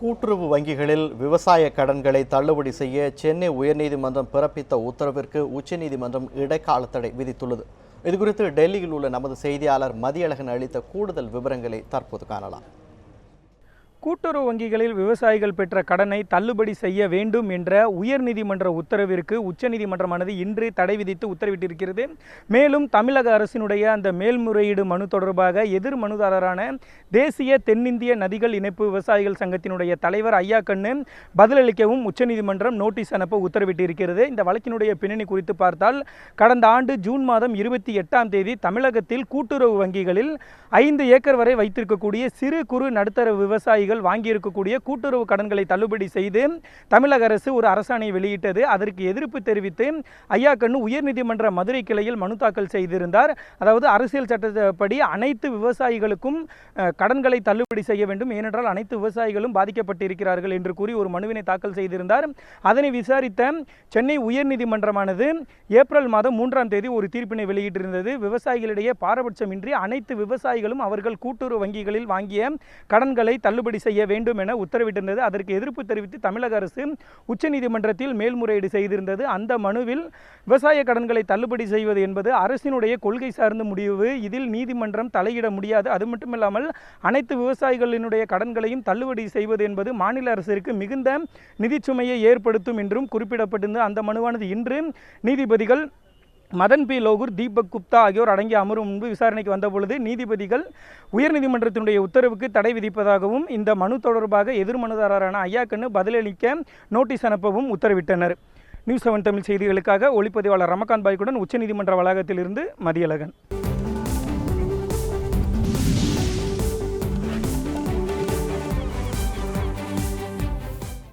கூட்டுறவு வங்கிகளில் விவசாய கடன்களை தள்ளுபடி செய்ய சென்னை உயர்நீதிமன்றம் பிறப்பித்த உத்தரவிற்கு உச்சநீதிமன்றம் இடைக்கால தடை விதித்துள்ளது. இதுகுறித்து டெல்லியில் உள்ள நமது செய்தியாளர் மதியழகன் அளித்த கூடுதல் விவரங்களை தற்போது காணலாம். கூட்டுறவு வங்கிகளில் விவசாயிகள் பெற்ற கடனை தள்ளுபடி செய்ய வேண்டும் என்ற உயர்நீதிமன்ற உத்தரவிற்கு உச்சநீதிமன்றமானது இன்று தடை விதித்து உத்தரவிட்டிருக்கிறது. மேலும் தமிழக அரசினுடைய அந்த மேல்முறையீடு மனு தொடர்பாக எதிர் மனுதாரரான தேசிய தென்னிந்திய நதிகள் இணைப்பு விவசாயிகள் சங்கத்தினுடைய தலைவர் ஐயா கண்ணு பதிலளிக்கவும் உச்சநீதிமன்றம் நோட்டீஸ் அனுப்ப உத்தரவிட்டிருக்கிறது. இந்த வழக்கினுடைய பின்னணி குறித்து பார்த்தால், கடந்த ஆண்டு ஜூன் மாதம் 28ஆம் தேதி தமிழகத்தில் கூட்டுறவு வங்கிகளில் 5 ஏக்கர் வரை வைத்திருக்கக்கூடிய சிறு குறு நடுத்தர விவசாயிகள் வாங்கியிருக்கக்கூடிய கூட்டுறவு கடன்களை தள்ளுபடி செய்து தமிழக அரசு ஒரு அரசாணையை வெளியிட்டது. அதற்கு எதிர்ப்பு தெரிவித்து ஐயா கண்ணு உயர்நீதிமன்ற மதுரை கிளையில் மனு தாக்கல் செய்திருந்தார். அதாவது அரசியல் சட்டப்படி அனைத்து விவசாயிகளுக்கும் கடன்களை தள்ளுபடி செய்ய வேண்டும், ஏனென்றால் அனைத்து விவசாயிகளும் பாதிக்கப்பட்டிருக்கிறார்கள் என்று கூறி ஒரு மனுவினை தாக்கல் செய்திருந்தார். அதனை விசாரித்த சென்னை உயர்நீதிமன்றமானது ஏப்ரல் மாதம் 3ஆம் தேதி ஒரு தீர்ப்பினை வெளியிட்டிருந்தது. விவசாயிகளிடையே பாரபட்சமின்றி அனைத்து விவசாயிகளும் அவர்கள் கூட்டுறவு வங்கிகளில் வாங்கிய கடன்களை தள்ளுபடி செய்ய வேண்டும் என உத்தரவிட்டிருந்தது. அதற்கு எதிர்ப்பு தெரிவித்து தமிழக அரசு உச்சநீதிமன்றத்தில் மேல்முறையீடு செய்திருந்தது. அந்த மனுவில் விவசாய கடன்களை தள்ளுபடி செய்வது என்பது அரசினுடைய கொள்கை சார்ந்த முடிவு, இதில் நீதிமன்றம் தலையிட முடியாது. அது மட்டுமில்லாமல் அனைத்து விவசாயிகளினுடைய கடன்களையும் தள்ளுபடி செய்வது என்பது மாநில அரசிற்கு மிகுந்த நிதிச்சுமையை ஏற்படுத்தும் என்றும் குறிப்பிடப்பட்டிருந்த அந்த மனுவானது இன்று நீதிபதிகள் மதன் பி லோகூர், தீபக் குப்தா ஆகியோர் அடங்கிய அமர்வு முன்பு விசாரணைக்கு வந்தபொழுது நீதிபதிகள் உயர்நீதிமன்றத்தினுடைய உத்தரவுக்கு தடை விதிப்பதாகவும் இந்த மனு தொடர்பாக எதிர் மனுதாரரான ஐயா கண்ணு பதிலளிக்க நோட்டீஸ் அனுப்பவும் உத்தரவிட்டனர். நியூஸ் 7 தமிழ் செய்திகளுக்காக ஒளிப்பதிவாளர் ரமகாந்த் பாய்க்குடன் உச்சநீதிமன்ற வளாகத்திலிருந்து மதியழகன்.